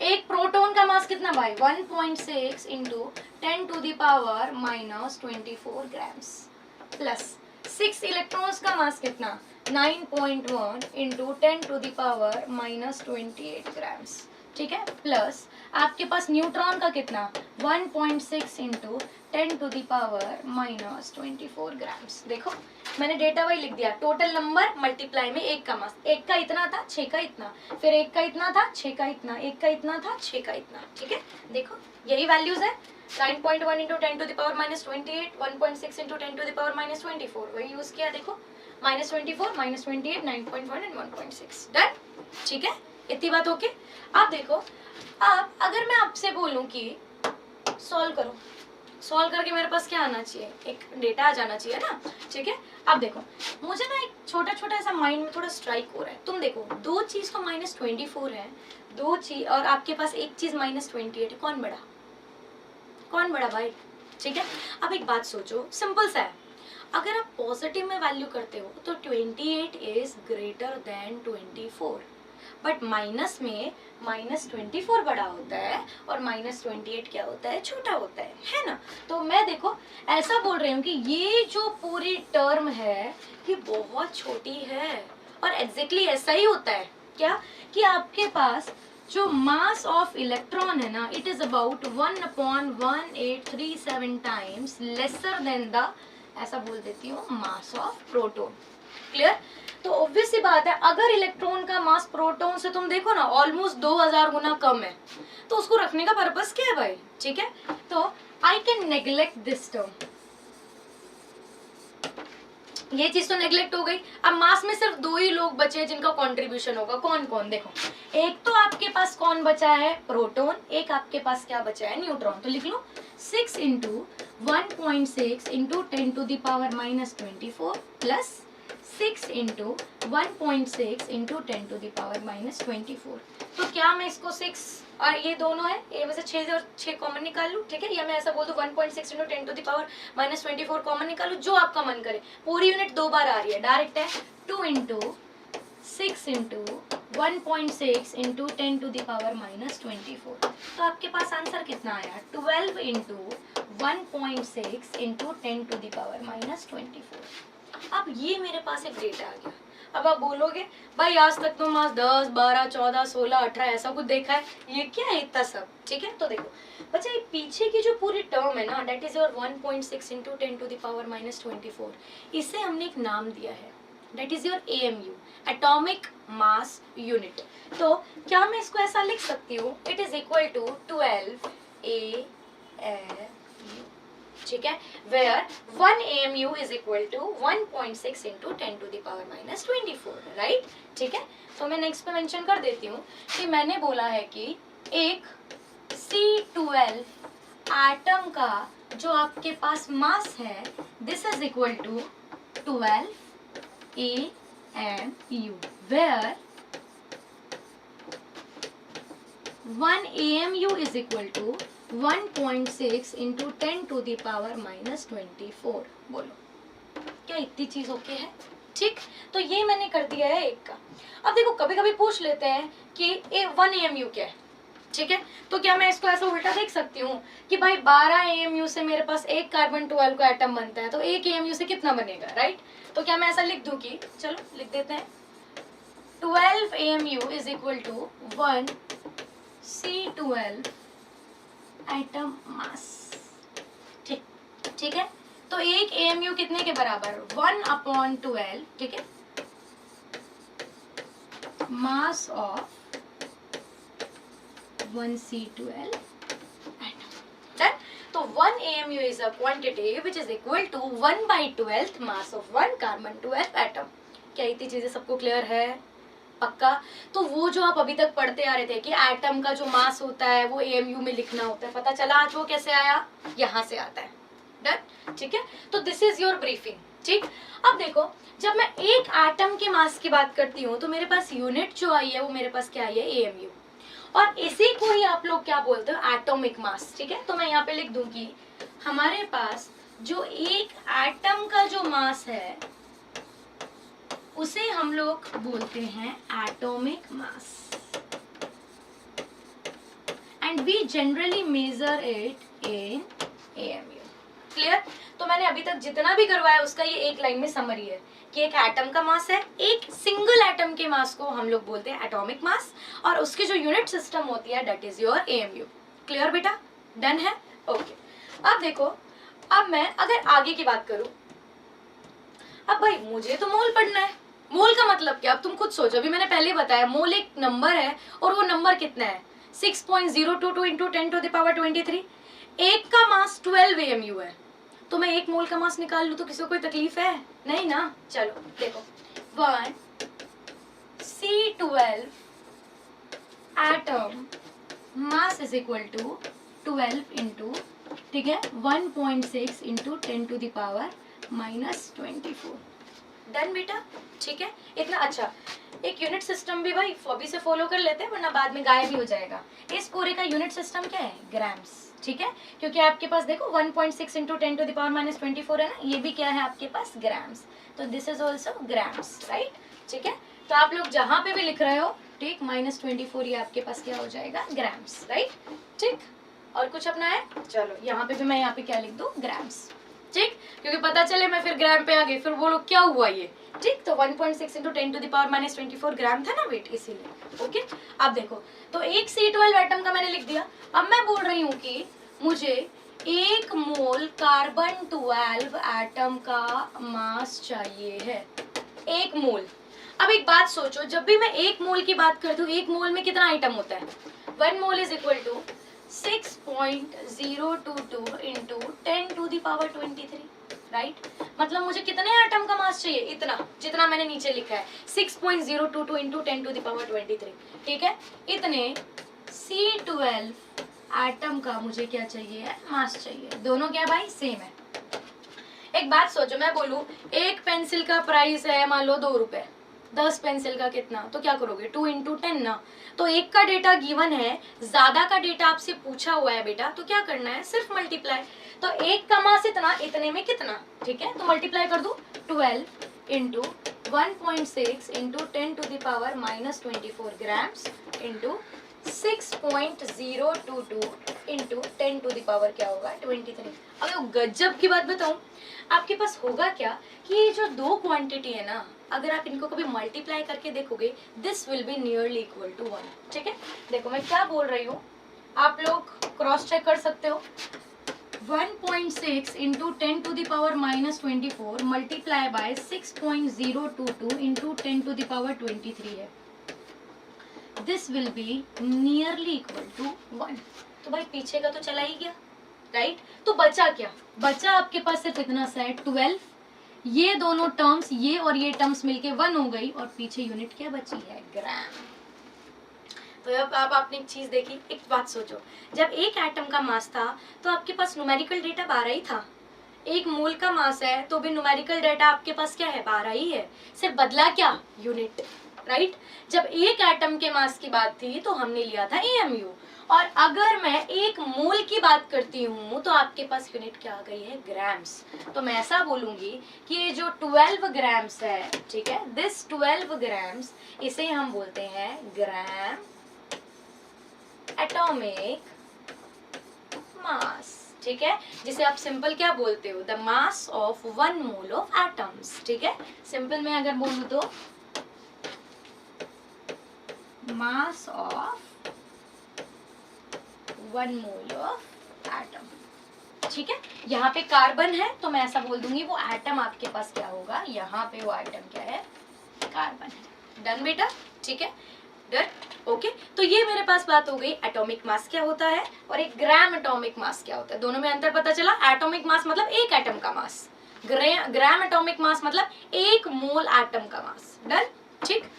एक प्रोटॉन का मास कितना भाई, 1.6 into 10 to the power -24 grams plus 6 electrons का मास कितना, 9.1 into 10 to the power -28 grams, ठीक है, प्लस आपके पास न्यूट्रॉन का कितना, 1.6 into 10 to the power -24 grams. देखो मैंने डेटा वही लिख दिया, टोटल नंबर मल्टीप्लाई में एक का मास, एक का इतना था 6 का इतना, फिर एक का इतना था 6 का इतना, एक का इतना था 6 का इतना, ठीक है। देखो यही वैल्यूज है, 9.1 into 10 to the power -28, 1.6 into 10 to the power -24, वही यूज किया। देखो -24 -28 9.1 एंड 1.6, डन, ठीक है, इतनी बात ओके। अब देखो, अब अगर मैं आपसे बोलूं कि सॉल्व करो, सॉल्व करके मेरे पास क्या आना चाहिए, एक डेटा आ जाना चाहिए ना, ठीक है। अब देखो मुझे ना एक छोटा छोटा ऐसा माइंड में थोड़ा स्ट्राइक हो रहा है, तुम देखो दो चीज तो -24 है, दो चीज और आपके पास एक चीज -28 है, कौन बड़ा, कौन बड़ा भाई, ठीक है। अब एक बात सोचो, सिंपल सा है, अगर आप पॉजिटिव में वैल्यू करते हो तो 28 is greater than 24, but minus में -24 बड़ा होता है और -28 क्या होता है, छोटा होता है ना। तो मैं देखो ऐसा बोल रही हूँ कि ये जो पूरी टर्म है ये बहुत छोटी है, और एग्जैक्टली ऐसा ही होता है क्या, कि आपके पास जो मास ऑफ इलेक्ट्रॉन है ना, it is about 1/1837 times lesser than the, ऐसा बोल देती हूँ, मास ऑफ प्रोटॉन। क्लियर? तो ऑब्वियस सी बात है, अगर इलेक्ट्रॉन का मास प्रोटॉन से तुम देखो ना ऑलमोस्ट 2000 गुना कम है, तो उसको रखने का पर्पस क्या है भाई, ठीक है। तो I can neglect this term, ये चीज तो नेग्लेक्ट हो गई। अब मास में सिर्फ दो ही लोग बचे जिनका कंट्रीब्यूशन होगा, कौन कौन, देखो एक तो आपके पास कौन बचा है, प्रोटॉन, एक आपके पास क्या बचा है, न्यूट्रॉन। तो लिख लो 6 into 1.6 into 10 to the power -24 प्लस 6 into 1.6 into 10 to the power -24। तो क्या मैं इसको 6 और ये दोनों है, ये में से 6 और 6 कॉमन निकाल लूँ, ठीक है, या मैं ऐसा बोल दूँ 1.6 into 10 to the power -24 common निकालू, जो आपका मन करे। पूरी यूनिट दो बार आ रही है, डायरेक्ट है 2 into 6 into 1.6 into 10 to the power -24। तो आपके पास आंसर कितना आया, 12 into 1.6 into 10 to the power -24। अब ये मेरे पास एक डेटा आ गया। अब आप बोलोगे भाई आज तक तो मास 10, 12, 14, 16, 18 ऐसा कुछ देखा है, ये क्या है इतना सब, ठीक है। तो देखो बच्चा, ये पीछे की जो पूरी टर्म है ना, that is your 1.6 into 10 to the power -24, इसे हमने एक नाम दिया है, that is your AMU, atomic mass unit. तो क्या मैं इसको ऐसा लिख सकती हूँ, it is equal to 12 AMU, ठीक है, where 1 AMU is equal to 1.6 into 10 to the power minus 24, right. ठीक है, तो मैं नेक्स्ट पे मेंशन कर देती हूँ कि मैंने बोला है कि एक C12 एटम का जो आपके पास मास है this is equal to 12 AMU, where 1 AMU is equal to 1.6 into 10 to the power minus 24। बोलो क्या इतनी चीज ओके है? ठीक, तो ये मैंने कर दिया है एक का। अब देखो कभी कभी पूछ लेते हैं कि 1 AMU क्या है, ठीक है, तो क्या मैं इसको ऐसा उल्टा देख सकती हूँ कि भाई 12 AMU से मेरे पास एक कार्बन 12 का एटम बनता है, तो एक AMU से कितना बनेगा, राइट। तो क्या मैं ऐसा लिख दूं कि, चलो लिख देते हैं, 12 AMU is equal to 1 C12 atom मास। ठीक, ठीक है, तो एक AMU कितने के बराबर, 1/12, ठीक है, mass of 1 C12 atom। Done? तो 1 AMU is a quantity which is equal to 1/12 mass of 1 carbon 12 atom। क्या इतनी चीजें सबको क्लियर है? पक्का। तो वो जो आप अभी तक पढ़ते आ रहे थे कि एटम का जो मास होता है वो AMU में लिखना होता है, पता चला आज वो कैसे आया, यहाँ से आता है। डन, ठीक है, तो दिस इज योर ब्रीफिंग। ठीक, अब देखो जब मैं एक एटम के मास की बात करती हूँ तो मेरे पास यूनिट जो आई है वो मेरे पास क्या आई है, AMU, और इसी को ही आप लोग क्या बोलते हो, एटॉमिक मास। ठीक है, तो मैं यहाँ पे लिख दूं कि हमारे पास जो एक एटम का जो मास है उसे हम लोग बोलते हैं atomic mass, and we generally measure it in AMU। Clear? तो मैंने अभी तक जितना भी करवाया उसका ये एक लाइन में समरी है कि एक एटम का मास है, एक सिंगल एटम के मास को हम लोग बोलते हैं एटॉमिक मास, और उसकी जो यूनिट सिस्टम होती है that is your AMU। Clear बेटा? डन है? ओके। अब देखो, अब मैं अगर आगे की बात करूं, अब भाई मुझे तो मोल पढ़ना है। मोल का मतलब क्या, अब तुम खुद सोचो, अभी मैंने पहले बताया मोल एक नंबर है और वो नंबर कितना है, 6.022 इंटू 10 टू द पावर 23। एक का मास 12 AMU है, तो मैं एक मोल का मास निकाल लूं तो किसी को कोई तकलीफ है? नहीं ना। चलो देखो, 1 C12 atom mass is equal to 12 into, ठीक है, 1.6 into 10 to the power minus 24। Done बेटा? ठीक है, इतना अच्छा। एक यूनिट सिस्टम भी भाई अभी से फॉलो कर लेते हैं वरना बाद में गायब ही हो जाएगा। इस पूरे का यूनिट सिस्टम क्या है, ग्राम्स। ठीक है, क्योंकि आपके पास देखो 1.6 into 10 to the power minus 24 है ना, ये भी क्या है आपके पास, ग्राम्स। तो this is also grams, right. ठीक है, तो आप लोग जहां पे भी लिख रहे हो, ठीक, -24 ये आपके पास क्या हो जाएगा, ग्राम्स, राइट। ठीक, और कुछ अपना है? चलो यहाँ पे भी मैं यहाँ पे क्या लिख दूँ, ग्राम्स। ठीक, क्योंकि पता चले मैं फिर ग्राम पे आ गई फिर बोलो क्या हुआ ये। ठीक, तो 1.6 into 10 to the power minus 24 gram था ना वेट, इसीलिए। ओके, अब देखो, तो एक C12 एटम का मैंने लिख दिया। अब मैं बोल रही हूँ कि मुझे 1 मोल कार्बन 12 एटम का मास चाहिए है, 1 मोल। अब एक बात सोचो, जब भी मैं 1 मोल की बात करती हूँ, 1 मोल में कितना आइटम होता है, 1 mole is equal to 6.022 into 10 to the power 23, right. मतलब मुझे कितने एटम का मास चाहिए, इतना जितना मैंने नीचे लिखा है, 6.022 इंटू 10 टू द पावर 23। ठीक है, इतने C12 एटम का मुझे क्या चाहिए, मास चाहिए। दोनों क्या भाई, सेम है। एक बात सोचो, मैं बोलूं एक पेंसिल का प्राइस है मान लो 2 रुपए, 10 पेंसिल का कितना, तो क्या करोगे, 2 इंटू 10 ना। तो एक का डेटा गिवन है, ज्यादा का डेटा आपसे पूछा हुआ है बेटा, तो क्या करना है, सिर्फ मल्टीप्लाई। तो एक का मास इतना, इतने में कितना, ठीक है, तो मल्टीप्लाई कर दो, 12 into 1.6 into 10 to the power minus 24 grams into 6.022 into 10 to the power क्या होगा, 23। अगर गजब की बात बताऊं, आपके पास होगा क्या कि ये जो दो क्वांटिटी है ना, अगर आप इनको कभी मल्टीप्लाई करके देखोगे, this will be nearly equal to 1। ठीक है, देखो मैं क्या बोल रही हूँ, आप लोग क्रॉस चेक कर सकते हो। 1.6 into 10 to the power minus 24 multiply by 6.022 into 10 to the power 23 है, this will be nearly equal to 1। तो भाई पीछे का तो चला ही गया, राइट। तो बचा क्या, बचा आपके पास सिर्फ इतना सा है 12, ये दोनों टर्म्स ये और ये टर्म्स मिलके 1 हो गई और पीछे यूनिट क्या बची है, ग्राम। तो अब आपने एक चीज देखी, एक बात सोचो, जब एक एटम का मास था तो आपके पास न्यूमेरिकल डेटा 12 ही था, एक मोल का मास है तो भी न्यूमेरिकल डेटा आपके पास क्या है, 12 ही है, सिर्फ बदला क्या, यूनिट, राइट। जब एक एटम के मास की बात थी तो हमने लिया था AMU, और अगर मैं एक मोल की बात करती हूँ तो आपके पास यूनिट क्या आ गई है, ग्राम्स। तो मैं ऐसा बोलूंगी कि ये जो 12 ग्राम्स है, ठीक है, दिस 12 ग्राम्स, इसे हम बोलते हैं ग्राम एटॉमिक मास, ठीक है, जिसे आप सिंपल क्या बोलते हो, the mass of 1 mole of atoms, ठीक है। सिंपल में अगर बोलूं तो mass of 1 mole of atom, ठीक है। यहाँ पे कार्बन है तो मैं ऐसा बोल दूंगी वो एटम आपके पास क्या होगा, यहाँ पे वो एटम क्या है, कार्बन है। डन बेटा, ठीक है, डन, ओके। तो ये मेरे पास बात हो गई एटॉमिक मास क्या होता है और एक ग्राम एटॉमिक मास क्या होता है, दोनों में अंतर पता चला। एटॉमिक मास मतलब एक एटम का मास, ग्राम एटॉमिक मास मतलब एक मोल एटम का मास। डन, ठीक।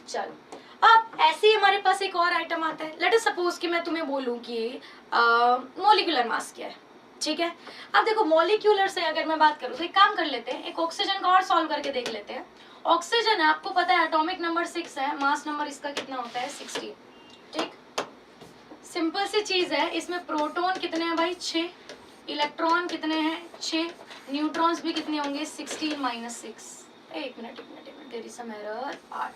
चलो अब ऐसे ही हमारे पास एक और आइटम आता है, लेट अस सपोज कि मैं तुम्हें बोलूं कि मॉलिक्यूलर मास क्या है, ठीक है। अब देखो मॉलिक्यूलर से अगर मैं बात करूं तो एक काम कर लेते हैं, एक ऑक्सीजन का और सॉल्व करके देख लेते हैं। ऑक्सीजन है, आपको पता है एटॉमिक नंबर 6 है, मास नंबर इसका कितना होता है, 16, ठीक। सिंपल सी चीज है, इसमें प्रोटॉन कितने हैं भाई, 6, इलेक्ट्रॉन कितने हैं, 6, न्यूट्रॉन्स भी कितने होंगे, 16 माइनस 6, एक minute there is some error, 8,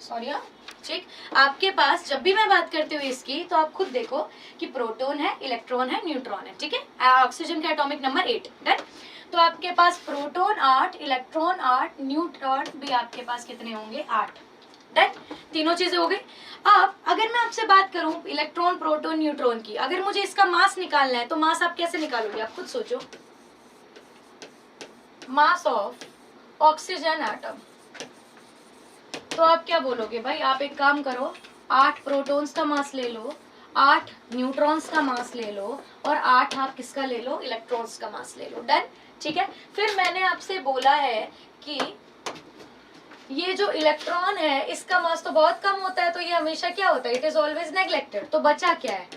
sorry, ठीक। आपके पास जब भी मैं बात करती हूँ इसकी तो आप खुद देखो कि प्रोटॉन है, इलेक्ट्रॉन है, न्यूट्रॉन है, ठीक है। ऑक्सीजन का एटॉमिक नंबर 8, डन। तो आपके पास प्रोटॉन 8, इलेक्ट्रॉन 8, न्यूट्रॉन भी आपके पास कितने होंगे, 8, डन। तीनों चीजें हो गई। अब अगर मैं आपसे बात करूं इलेक्ट्रॉन, प्रोटॉन, न्यूट्रॉन की, अगर मुझे इसका मास निकालना है तो मास आप कैसे निकालोगे, आप खुद सोचो। मास ऑफ ऑक्सीजन एटम, तो आप क्या बोलोगे भाई, आप एक काम करो, 8 प्रोटॉन्स का मास ले लो, 8 न्यूट्रॉन्स का मास ले लो और 8 आप किसका ले लो, इलेक्ट्रॉन्स का मास ले लो, डन, ठीक है। फिर मैंने आपसे बोला है कि ये जो इलेक्ट्रॉन है इसका मास तो बहुत कम होता है, तो ये हमेशा क्या होता है, इट इज ऑलवेज नेग्लेक्टेड। तो बचा क्या है,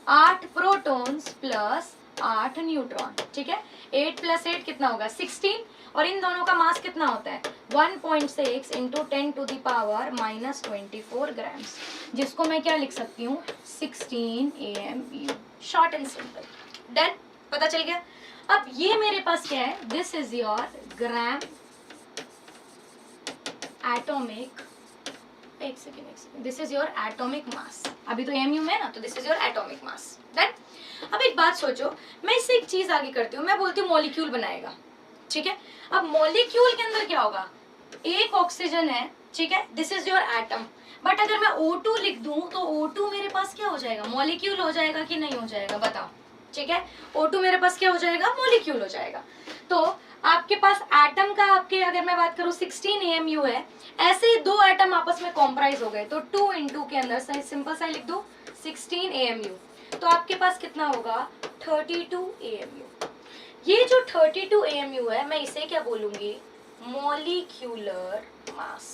8 प्रोटॉन्स प्लस 8 न्यूट्रॉन, ठीक है। 8 प्लस 8 कितना होगा, 16, और इन दोनों का मास कितना होता है, 1.6 into 10 to the power minus 24 grams, जिसको मैं क्या लिख सकती हूँ, 16 AMU, short and simple, done, पता चल गया। अब ये मेरे पास क्या है, this is your gram atomic, एक second, this is your atomic mass, अभी तो AMU में है ना, तो this is your atomic mass, done. अब एक बात सोचो, मैं इससे एक चीज आगे करती हूँ, मैं बोलती हूँ मॉलिक्यूल बनाएगा, ठीक है। अब मॉलिक्यूल के अंदर क्या होगा, एक ऑक्सीजन है, ठीक है, this is your atom, but अगर मैं O2 लिख दूं तो O2 मेरे पास क्या हो जाएगा, मॉलिक्यूल हो जाएगा कि नहीं हो जाएगा, बताओ, ठीक है। O2 मेरे पास क्या हो जाएगा, मॉलिक्यूल हो जाएगा। तो आपके पास एटम का, आपके अगर मैं बात करूं 16 AMU है, ऐसे ही दो एटम आपस में कॉम्प्राइज हो गए, तो 2 × के अंदर सिंपल सा लिख दो 16 AMU, तो आपके पास कितना होगा, 32 AMU। ये जो 32 AMU है, मैं इसे क्या बोलूंगी, मॉलिक्यूलर मास,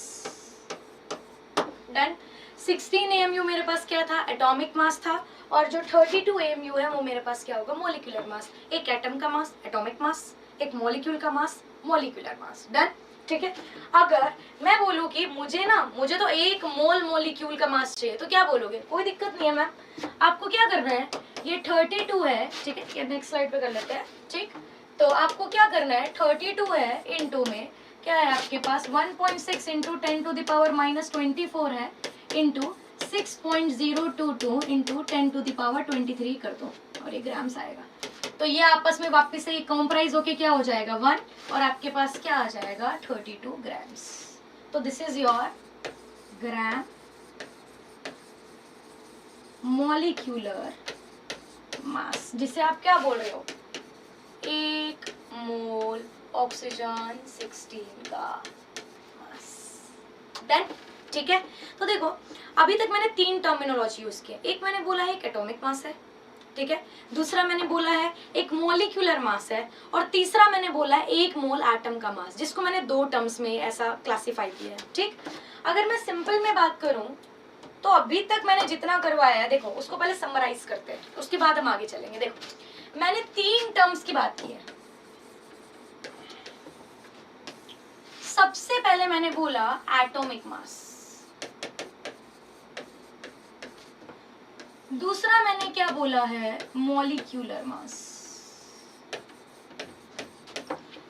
डन। 16 AMU मेरे पास क्या था, एटॉमिक मास था, और जो 32 AMU है वो मेरे पास क्या होगा, मॉलिक्यूलर मास। एक एटम का मास एटॉमिक मास, एक मॉलिक्यूल का मास मॉलिक्यूलर मास, डन, ठीक है। अगर मैं बोलूँ कि मुझे तो एक मोल मॉलिक्यूल का मास चाहिए, तो क्या बोलोगे, कोई दिक्कत नहीं है मैम, आपको क्या करना है, ये 32 है, ठीक है, ये नेक्स्ट स्लाइड पे कर लेते हैं, ठीक। तो आपको क्या करना है, 32 है, इनटू में क्या है आपके पास, 1.6 into 10 to the power minus 24 है, into 6.022 into 10 to the power 23 कर दो, और ये ग्राम्स आएगा। तो ये आपस में वापस से कॉम्प्राइज होके क्या हो जाएगा, 1, और आपके पास क्या आ जाएगा, 32 ग्राम्स। तो this is your gram molecular मास, जिसे आप क्या बोल रहे हो, 1 मोल ऑक्सीजन 16 का मास, डन, ठीक है। तो देखो अभी तक मैंने 3 टर्मिनोलॉजी यूज की। एक मैंने बोला है एक एटॉमिक मास है, ठीक है, दूसरा मैंने बोला है एक मॉलिक्यूलर मास है, और तीसरा मैंने बोला है 1 मोल एटम का मास, जिसको मैंने 2 टर्म्स में ऐसा क्लासिफाई किया है। ठीक, अगर मैं सिंपल में बात करूं तो अभी तक मैंने जितना करवाया है, देखो उसको पहले समराइज करते हैं, उसके बाद हम आगे चलेंगे। देखो मैंने 3 टर्म्स की बात की है। सबसे पहले मैंने बोला एटॉमिक मास, दूसरा मैंने क्या बोला है मॉलिक्यूलर मास,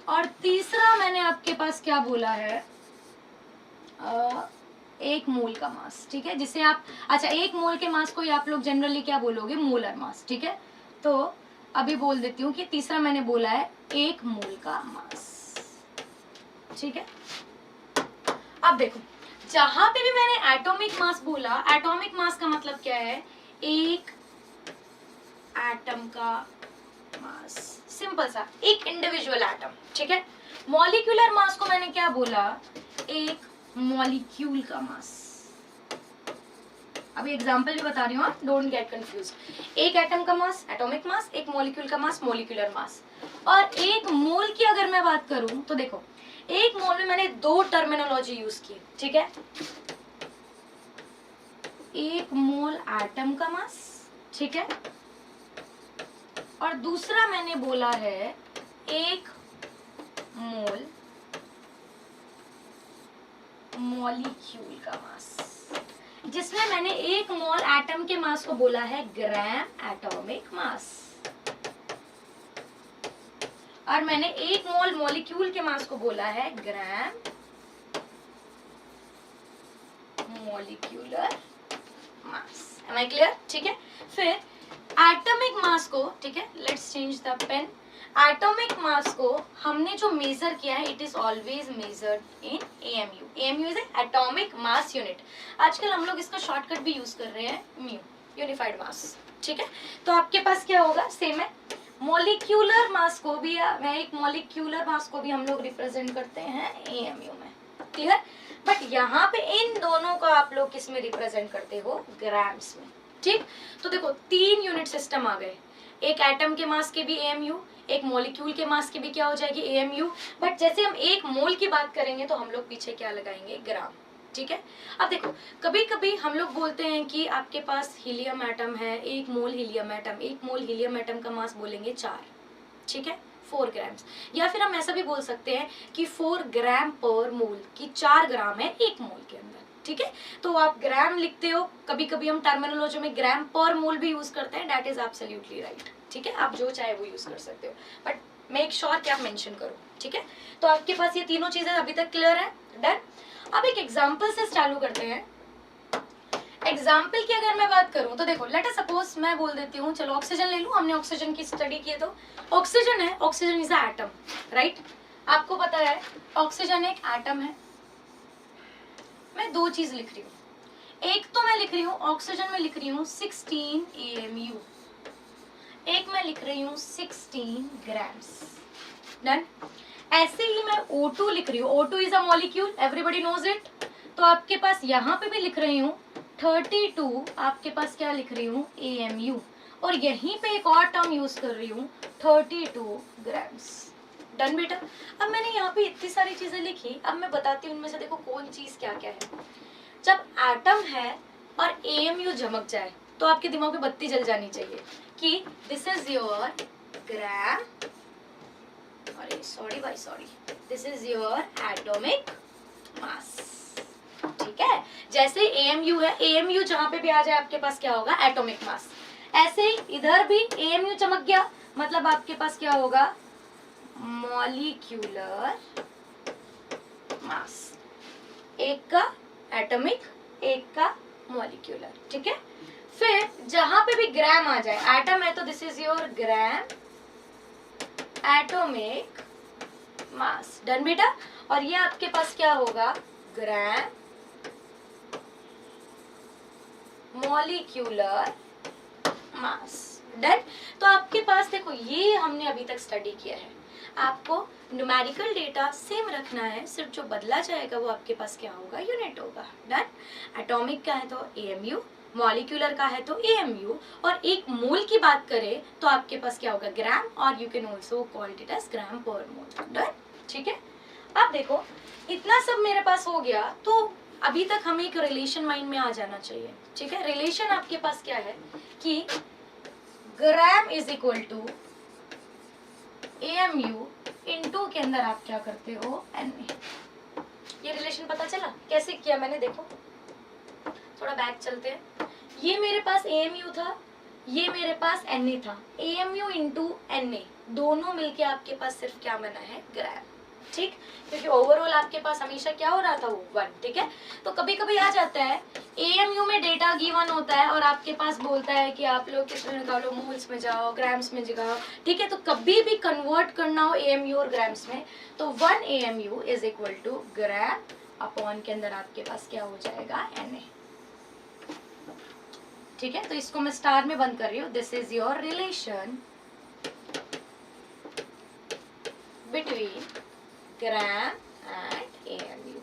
और तीसरा मैंने आपके पास क्या बोला है 1 मोल का मास। ठीक है, जिसे आप अच्छा 1 मोल के मास को ही आप लोग जनरली क्या बोलोगे मोलर मास। ठीक है, तो अभी बोल देती हूँ कि तीसरा मैंने बोला है 1 मोल का मास। ठीक है, अब देखो जहां पे भी मैंने एटॉमिक मास बोला, एटॉमिक मास का मतलब क्या है एक एटम का मास, सिंपल सा एक इंडिविजुअल एटम। ठीक है, मॉलिक्यूलर मास को मैंने क्या बोला एक मॉलिक्यूल का मास। अभी एग्जांपल भी बता रही हूँ, डोंट गेट कंफ्यूज। एक एटम का मास एटॉमिक मास, एक मॉलिक्यूल का मास मॉलिक्यूलर मास, और 1 मोल की अगर मैं बात करूं तो देखो 1 मोल में मैंने 2 टर्मिनोलॉजी यूज की। ठीक है, 1 मोल एटम का मास, ठीक है, और दूसरा मैंने बोला है 1 मोल मॉलिक्यूल का मास, जिसमें मैंने 1 मोल एटम के मास को बोला है ग्राम एटॉमिक मास, और मैंने 1 मोल मॉलिक्यूल के मास को बोला है gram molecular mass. Am I clear? ठीक है, फिर एटॉमिक मास को, ठीक है, let's change the pen. Atomic mass को हमने जो मेजर किया है it is always measured in AMU. AMU is atomic mass unit. आजकल हम लोग इसका शॉर्टकट भी यूज कर रहे हैं म्यू, यूनिफाइड मास। ठीक है, तो आपके पास क्या होगा सेम है। मॉलिक्यूलर मास को भी एक मॉलिक्यूलर मास को भी हम लोग रिप्रेजेंट करते हैं एएमयू में। क्लियर? बट यहाँ पे इन दोनों को आप लोग किस में रिप्रेजेंट करते हो ग्राम्स में। ठीक, तो देखो 3 यूनिट सिस्टम आ गए, एक एटम के मास के भी एएमयू, एक मॉलिक्यूल के मास की भी क्या हो जाएगी एएमयू, बट जैसे हम 1 मोल की बात करेंगे तो हम लोग पीछे क्या लगाएंगे ग्राम। ठीक है, अब देखो कभी कभी हम लोग बोलते हैं कि आपके पास हीलियम एटम है, 1 मोल हीलियम एटम, 1 मोल हीलियम एटम का मास बोलेंगे 4, ठीक है 4 ग्राम्स, या फिर हम ऐसा भी बोल सकते हैं कि 4 ग्राम पर मोल, कि 4 ग्राम है 1 मोल के अंदर। ठीक है, तो आप ग्राम लिखते हो, कभी कभी हम टर्मिनोलॉजी में ग्राम पर मोल भी यूज करते हैं, दैट इज एब्सोल्युटली राइट। ठीक है, आप जो चाहे वो यूज कर सकते हो, बट मेक श्योर कि आप मेंशन करो। ठीक है, तो आपके पास ये तीनों चीजें अभी तक क्लियर है, डन। अब एक एग्जांपल से चालू करते हैं। एग्जाम्पल की अगर मैं बात करूं तो देखो लेट अस सपोज मैं बोल देती हूँ, चलो ऑक्सीजन ले लूं, हमने ऑक्सीजन की स्टडी की है, तो ऑक्सीजन है, oxygen is a atom, right. आपको पता है ऑक्सीजन एक एटम है। मैं 2 चीज लिख रही हूँ, एक तो मैं लिख रही हूँ ऑक्सीजन में लिख रही हूँ 16 AMU, एक मैं लिख रही हूँ 16 ग्राम्स, डन। ऐसे ही मैं O2 लिख रही हूँ, O2 is a molecule, everybody knows it. तो आपके पास यहाँ पे भी लिख रही हूँ 32, आपके पास क्या लिख रही हूँ AMU, और यहीं पे एक और टर्म यूज कर रही हूँ 32 ग्राम्स, डन बेटा। अब मैंने यहाँ पे इतनी सारी चीजें लिखी, अब मैं बताती हूँ उनमें से देखो कौन चीज क्या क्या है। जब एटम है और AMU झमक जाए तो आपके दिमाग में बत्ती जल जानी चाहिए कि दिस इज योर ग्राम, अरे sorry, this is your atomic मास। ठीक है, जैसे AMU है, AMU जहां पे भी आ जाए आपके पास क्या होगा एटॉमिक मास। ऐसे ही इधर भी AMU चमक गया, मतलब आपके पास क्या होगा मॉलिक्यूलर मास, एक का एटॉमिक एक का मॉलिक्यूलर। ठीक है, फिर जहां पे भी ग्राम आ जाए, एटम है तो this is your gram atomic mass, done बेटा। और ये आपके पास क्या होगा ग्राम मॉलिक्यूलर मास, डन। तो आपके पास देखो ये हमने अभी तक स्टडी किया है। आपको न्यूमेरिकल डेटा सेम रखना है, सिर्फ जो बदला जाएगा वो आपके पास क्या होगा, यूनिट होगा। डन। एटॉमिक का है तो AMU, मॉलिक्यूलर का है तो AMU, और एक मोल की बात करें तो आपके पास क्या होगा, ग्राम, और you can also call it as gram per mole. Done. ठीक है, अब देखो इतना सब मेरे पास हो गया, तो अभी तक हमें एक रिलेशन माइंड में आ जाना चाहिए। ठीक है, रिलेशन आपके पास क्या है कि gram is equal to AMU into के अंदर आप क्या करते हो, Na। ये रिलेशन पता चला कैसे किया मैंने, देखो थोड़ा बैक चलते हैं। ये मेरे पास AMU था, ये मेरे पास Na था। AMU इंटू Na दोनों मिलके आपके पास सिर्फ क्या बना है, ग्राम। ठीक, क्योंकि ओवरऑल आपके पास हमेशा क्या हो रहा था, वो 1। ठीक है, तो कभी कभी आ जाता है AMU में डेटा गिवन होता है और आपके पास बोलता है कि आप लोग किसमें निकालो, मोल्स में जाओ, ग्राम्स में जाओ। ठीक है, तो कभी भी कन्वर्ट करना हो AMU और ग्राम्स में तो 1 AMU is equal to gram upon के अंदर आपके पास क्या हो जाएगा, Na। ठीक है, तो इसको मैं स्टार में बंद कर रही हूँ। This is your relation between gram and AMU।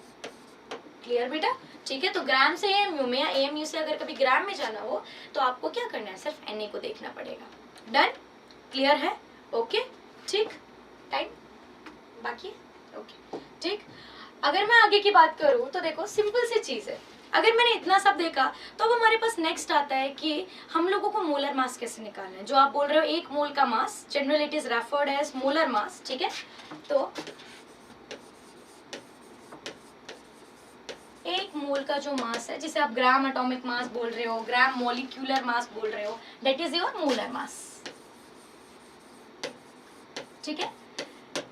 Clear बेटा? ठीक है, तो ग्राम से AMU में या AMU से अगर कभी ग्राम में जाना हो तो आपको क्या करना है, सिर्फ Na को देखना पड़ेगा। डन? क्लियर है? ओके, ठीक, टाइम बाकी है? ओके, ठीक। अगर मैं आगे की बात करूं तो देखो सिंपल सी चीज है। अगर मैंने इतना सब देखा तो अब हमारे पास नेक्स्ट आता है कि हम लोगों को मोलर मास कैसे निकालना है। जो आप बोल रहे हो एक मोल का mass, generally it is referred as molar mass. ठीक है, तो एक मोल का जो मास है, जिसे आप ग्राम एटॉमिक मास बोल रहे हो, ग्राम मॉलिक्यूलर मास बोल रहे हो, that is your molar mass. ठीक है,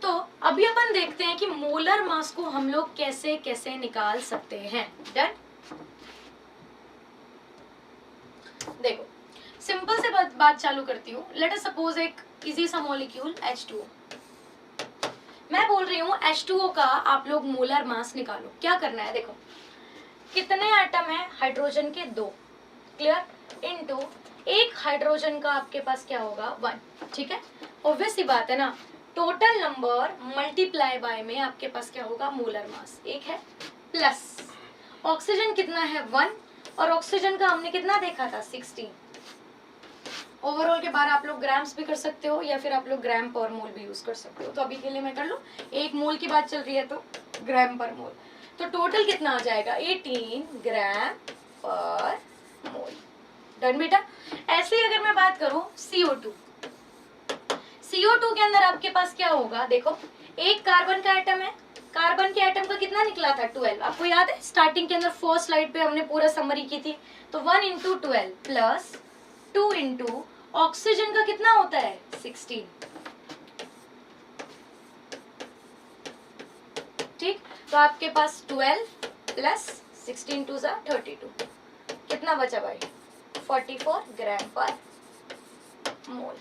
तो अभी अपन देखते हैं कि मोलर मास को हम लोग कैसे कैसे निकाल सकते हैं। डन? देखो सिंपल से बात चालू करती हूँ। लेट अस सपोज एक इजी सा मॉलिक्यूल H2O। मैं बोल रही हूँ H2O का आप लोग मोलर मास निकालो। क्या करना है, देखो कितने एटम है, हाइड्रोजन के 2। क्लियर? इनटू एक हाइड्रोजन का आपके पास क्या होगा, 1। ठीक है, ऑब्वियस सी बात है ना, टोटल नंबर मल्टीप्लाई बाय में आपके पास क्या होगा, मोलर मास 1 है, प्लस ऑक्सीजन कितना है, 1, और ऑक्सीजन का हमने कितना देखा था, 16। ओवरऑल के बारे आप लोग ग्राम्स भी कर सकते हो या फिर आप लोग ग्राम पर मोल भी यूज कर सकते हो। तो अभी के लिए मैं कर लूँ, एक मोल की बात चल रही है तो ग्राम पर मोल, तो टोटल कितना आ जाएगा, 18 ग्राम पर मोल। डन बेटा? ऐसे ही अगर मैं बात करूं CO2 के अंदर आपके पास क्या होगा, देखो एक कार्बन का एटम है, कार्बन के एटम का कितना निकला था, 12। आपको याद है स्टार्टिंग के अंदर फर्स्ट स्लाइड पे हमने पूरा समरी की थी। तो 1 इंटू 12 प्लस 2 इंटू ऑक्सीजन का कितना होता है, 16। ठीक, तो आपके पास 12 प्लस 16 टू ज़ा 32, कितना बचा भाई, 44 ग्राम पर मोल।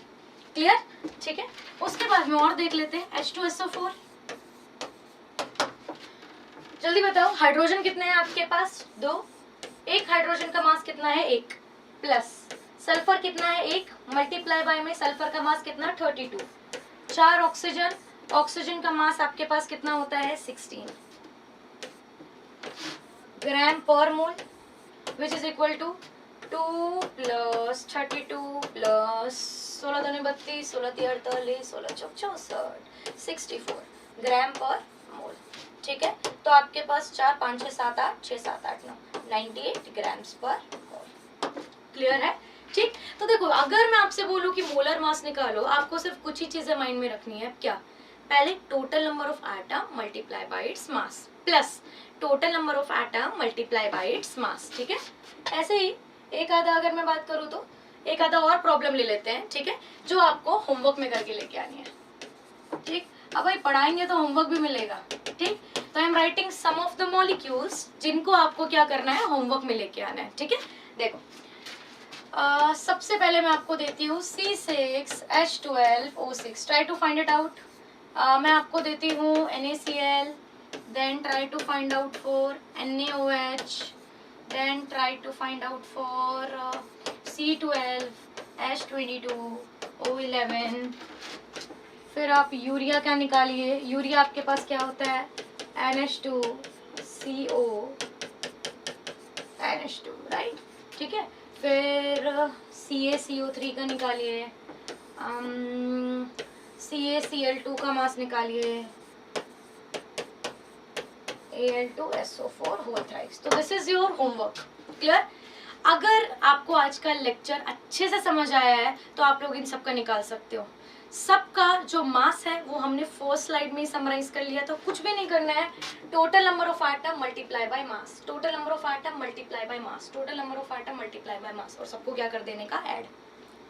क्लियर? ठीक है, उसके बाद में और देख लेते हैं H2SO4। जल्दी बताओ, हाइड्रोजन कितने हैं आपके पास, 2। एक हाइड्रोजन का मास कितना है, 1, प्लस सल्फर कितना है, 1, मल्टीप्लाई बाय में सल्फर का मास कितना, 32। 4 ऑक्सीजन, ऑक्सीजन का मास आपके पास कितना होता है, 16 gram per mole, which is equal to 2 plus 32 plus 16 दूनी 32, 16 ती 48, 16 चौक 64, 64 ग्राम पर मोल। ठीक है, तो आपके पास 4 5 6 7 8 6 7 8 9 98 ग्राम्स पर मोल। क्लियर है? ठीक, तो देखो अगर मैं आपसे बोलूं कि मोलर मास निकालो, आपको सिर्फ कुछ ही चीजें माइंड में रखनी है। क्या? पहले total number of atom multiply by its mass, plus total number of atom multiply by its mass. ठीक है, ऐसे ही एक आधा अगर मैं बात करूँ तो एक आधा और प्रॉब्लम ले लेते हैं। ठीक है, जो आपको होमवर्क में करके लेके आनी है। ठीक, अब भाई पढ़ाएंगे तो होमवर्क भी मिलेगा। ठीक, तो I am writing some of the molecules जिनको आपको क्या करना है, होमवर्क में लेके आना है। ठीक है, देखो सबसे पहले मैं आपको देती हूँ C6H12O6, try to find it out. मैं आपको देती हूँ NaCl, then try to find out for NaOH, then try to find out for C12, H22, O11, फिर आप यूरिया का निकालिए। यूरिया आपके पास क्या होता है, NH2CO NH2, राइट, ठीक है। फिर CaCO3 का निकालिए, CaCl2 का मास निकालिए, Al2SO4 होल थ्राइस। तो this is your homework, clear. अगर आपको आज का लेक्चर अच्छे से समझ आया है तो आप लोग इन सब का निकाल सकते हो। सबका जो मास है वो हमने फर्स्ट स्लाइड में ही समराइज कर लिया, तो कुछ भी नहीं करना है। Total number of atom multiply by mass, total number of atom multiply by mass, total number of atom multiply by mass, और सबको क्या कर देने का, ऐड,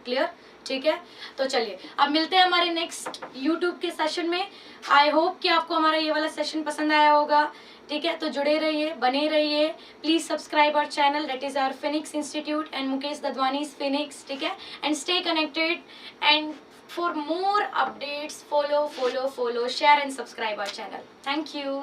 क्लियर, ठीक है। तो चलिए अब मिलते हैं हमारे नेक्स्ट यूट्यूब के सेशन में। आई होप कि आपको हमारा ये वाला सेशन पसंद आया होगा, ठीक है। तो जुड़े रहिए, बने रहिए, please subscribe our channel, that is our Phoenix institute and Mukesh Dadwani's Phoenix, ठीक है। And stay connected, and for more updates follow, share and subscribe our channel. Thank you.